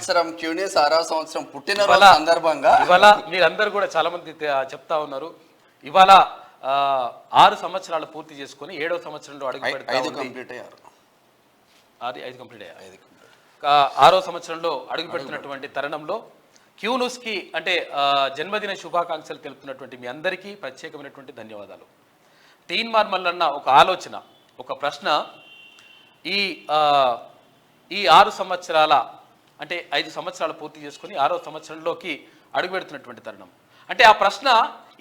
సంవత్సరం క్యూనిస్ 6వ సంవత్సరం పుట్టినరోజు సందర్భంగా ఇవాళ మీరందరూ కూడా చాలా మంది చెప్తా ఉన్నారు. ఇవాళ 6 సంవత్సరాలు పూర్తి చేసుకొని 7వ సంవత్సరంలో అడుగు పెడతా 5 కంప్లీట్ అయ్యారు. 5 కంప్లీట్ అయ్యారు. 6వ సంవత్సరంలో అడుగు పెడుతున్నటువంటి తరుణంలో క్యూన్యూస్కి అంటే జన్మదిన శుభాకాంక్షలు తెలుపుతున్నటువంటి మీ అందరికీ ప్రత్యేకమైనటువంటి ధన్యవాదాలు. తీన్మార్ మల్లన్న ఒక ఆలోచన, ఒక ప్రశ్న ఈ 6 సంవత్సరాల అంటే 5 సంవత్సరాలు పూర్తి చేసుకుని 6వ సంవత్సరంలోకి అడుగుపెడుతున్నటువంటి తరుణం. అంటే ఆ ప్రశ్న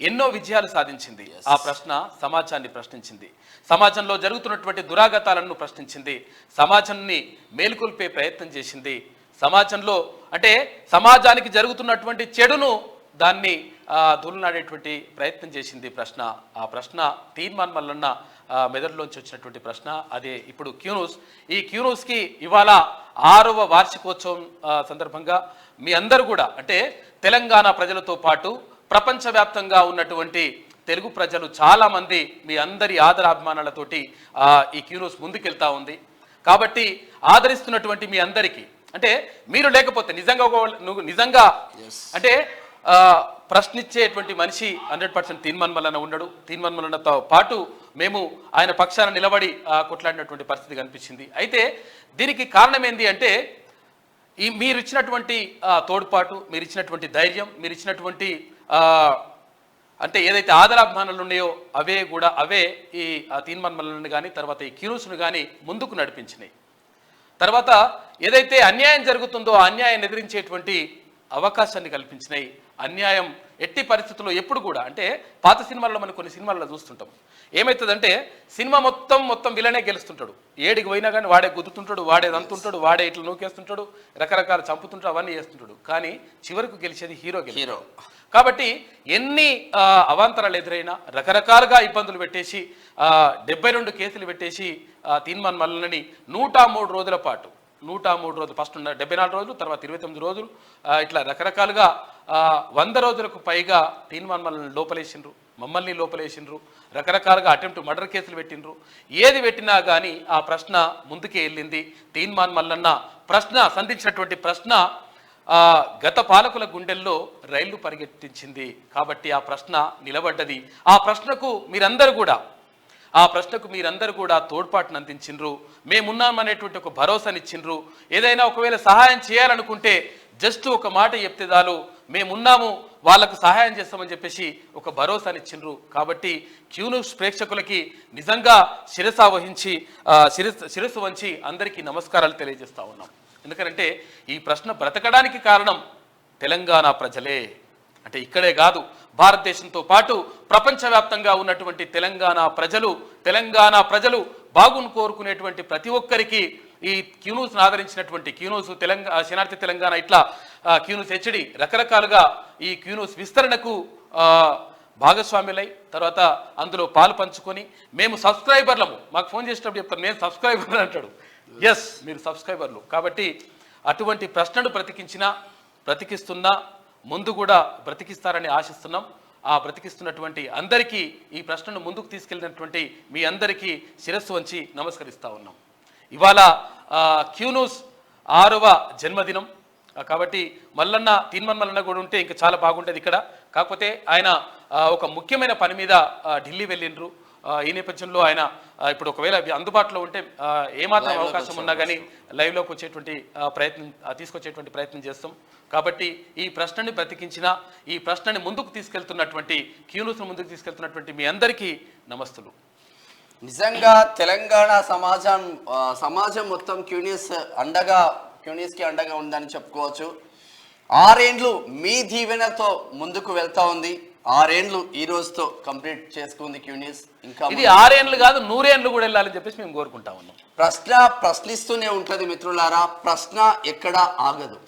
ఎన్నో విజయాలు సాధించింది. ఆ ప్రశ్న సమాజాన్ని ప్రశ్నించింది, సమాజంలో జరుగుతున్నటువంటి దురాగతాలను ప్రశ్నించింది, సమాజాన్ని మేలుకొల్పే ప్రయత్నం చేసింది. సమాజంలో అంటే సమాజానికి జరుగుతున్నటువంటి చెడును దాన్ని దూలనాడేటువంటి ప్రయత్నం చేసింది ప్రశ్న. ఆ ప్రశ్న తీన్మార్ మల్లన్న మెదడులోంచి వచ్చినటువంటి ప్రశ్న. అదే ఇప్పుడు క్యూన్యూస్. ఈ క్యూన్యూస్కి ఇవాళ 6వ వార్షికోత్సవం సందర్భంగా మీ అందరూ కూడా అంటే తెలంగాణ ప్రజలతో పాటు ప్రపంచవ్యాప్తంగా ఉన్నటువంటి తెలుగు ప్రజలు చాలామంది మీ అందరి ఆదరాభిమానాలతోటి ఈ క్యూన్యూస్ ముందుకెళ్తా ఉంది. కాబట్టి ఆదరిస్తున్నటువంటి మీ అందరికీ అంటే మీరు లేకపోతే నిజంగా అంటే ప్రశ్నించేటువంటి మనిషి 100% తీన్మార్ మల్లన్న ఉన్నాడు. తీన్మార్ మల్లన్నతో పాటు మేము ఆయన పక్షాన నిలబడి కొట్లాడినటువంటి పరిస్థితి కనిపించింది. అయితే దీనికి కారణం ఏంటి అంటే మీరు ఇచ్చినటువంటి తోడ్పాటు, మీరు ఇచ్చినటువంటి ధైర్యం, మీరు ఇచ్చినటువంటి అంటే ఏదైతే ఆదరాభిమానాలు ఉన్నాయో అవే ఈ తీన్మార్ మల్లన్నని కానీ తర్వాత ఈ క్యూన్యూస్ను కానీ ముందుకు నడిపించినాయి. తర్వాత ఏదైతే అన్యాయం జరుగుతుందో ఆ అన్యాయాన్ని ఎదిరించేటువంటి అవకాశాన్ని కల్పించినాయి. అన్యాయం ఎట్టి పరిస్థితుల్లో ఎప్పుడు కూడా అంటే పాత సినిమాల్లో మనం కొన్ని సినిమాల్లో చూస్తుంటాం. ఏమవుతుందంటే సినిమా మొత్తం విలనే గెలుస్తుంటాడు, ఏడికి పోయినా కానీ వాడే గుద్దుతుంటాడు, వాడే దంతుంటాడు, వాడే ఇట్లా నూకేస్తుంటాడు, రకరకాల చంపుతుంటాడు, అవన్నీ చేస్తుంటాడు. కానీ చివరికి గెలిచేది హీరో. కాబట్టి ఎన్ని అవాంతరాలు ఎదురైనా రకరకాలుగా ఇబ్బందులు పెట్టేసి 72 కేసులు పెట్టేసి తీన్మార్ మల్లన్నని 103 రోజుల పాటు 103 రోజులు ఫస్ట్ 74 రోజులు తర్వాత 29 రోజులు ఇట్లా రకరకాలుగా 100 రోజులకు పైగా తీన్మార్ మల్లన్నని లోపలేసిండ్రు, మమ్మల్ని లోపలేసిండ్రు, రకరకాలుగా అటెంప్ట్ మర్డర్ కేసులు పెట్టిండ్రు. ఏది పెట్టినా కానీ ఆ ప్రశ్న ముందుకే వెళ్ళింది. తీన్మార్ మల్లన్న ప్రశ్న సంధించినటువంటి ప్రశ్న గత పాలకుల గుండెల్లో రైళ్లు పరిగెత్తించింది. కాబట్టి ఆ ప్రశ్న నిలబడ్డది. ఆ ప్రశ్నకు మీరందరూ కూడా తోడ్పాటును అందించిండ్రు. మేమున్నామనేటువంటి ఒక భరోసానిచ్చిండ్రు. ఏదైనా ఒకవేళ సహాయం చేయాలనుకుంటే జస్ట్ ఒక మాట చెప్తే చాలు, మేమున్నాము, వాళ్ళకు సహాయం చేస్తామని చెప్పేసి ఒక భరోసానిచ్చిండ్రు. కాబట్టి క్యూన్యూస్ ప్రేక్షకులకి నిజంగా శిరస్సు వంచి అందరికీ నమస్కారాలు తెలియజేస్తా ఉన్నాం. ఎందుకంటే ఈ ప్రశ్న బ్రతకడానికి కారణం తెలంగాణ ప్రజలే. అంటే ఇక్కడే కాదు, భారతదేశంతో పాటు ప్రపంచవ్యాప్తంగా ఉన్నటువంటి తెలంగాణ ప్రజలు బాగును కోరుకునేటువంటి ప్రతి ఒక్కరికి ఈ క్యూన్యూస్ను ఆదరించినటువంటి క్యూన్యూస్ శనార్థి తెలంగాణ ఇట్లా క్యూన్యూస్ హెచ్డి రకరకాలుగా ఈ క్యూన్యూస్ విస్తరణకు భాగస్వాములై తర్వాత అందులో పాలు పంచుకొని మేము సబ్స్క్రైబర్లము, మాకు ఫోన్ చేసినప్పుడు చెప్తారు నేను సబ్స్క్రైబర్ అంటాడు. ఎస్, మీరు సబ్స్క్రైబర్లు. కాబట్టి అటువంటి ప్రశ్నను బ్రతికిస్తున్నా ముందు కూడా బ్రతికిస్తారని ఆశిస్తున్నాం. ఆ బ్రతికిస్తున్నటువంటి అందరికీ ఈ ప్రశ్నను ముందుకు తీసుకెళ్ళినటువంటి మీ అందరికీ శిరస్సు వంచి నమస్కరిస్తూ ఉన్నాం. ఇవాళ క్యూన్యూస్ 6వ జన్మదినం. కాబట్టి తీన్మార్ మల్లన్న కూడా ఉంటే ఇంకా చాలా బాగుంటుంది ఇక్కడ. కాకపోతే ఆయన ఒక ముఖ్యమైన పని మీద ఢిల్లీ వెళ్ళిండ్రు. ఈ నేపథ్యంలో ఆయన ఇప్పుడు ఒకవేళ అందుబాటులో ఉంటే ఏమాత్రం అవకాశం ఉన్నా కానీ లైవ్లోకి వచ్చేటువంటి తీసుకొచ్చేటువంటి ప్రయత్నం చేస్తాం. కాబట్టి ఈ ప్రశ్నని బ్రతికించిన, ఈ ప్రశ్నని ముందుకు తీసుకెళ్తున్నటువంటి క్యూన్యూస్ను ముందుకు తీసుకెళ్తున్నటువంటి మీ అందరికీ నమస్తులు. నిజంగా తెలంగాణ సమాజం మొత్తం క్యూన్యూస్కి అండగా ఉందని చెప్పుకోవచ్చు. 6 ఏండ్లు మీ దీవెనతో ముందుకు వెళ్తా ఉంది. 6 ఏండ్లు ఈ రోజుతో కంప్లీట్ చేసుకుంది క్యూన్యూస్. ఇంకా ఇది 6 ఏండ్లు కాదు 100 ఏండ్లు కూడా వెళ్ళాలని చెప్పేసి మేము కోరుకుంటా ఉన్నాం. ప్రశ్నిస్తూనే ఉంటుంది మిత్రులారా, ప్రశ్న ఎక్కడా ఆగదు.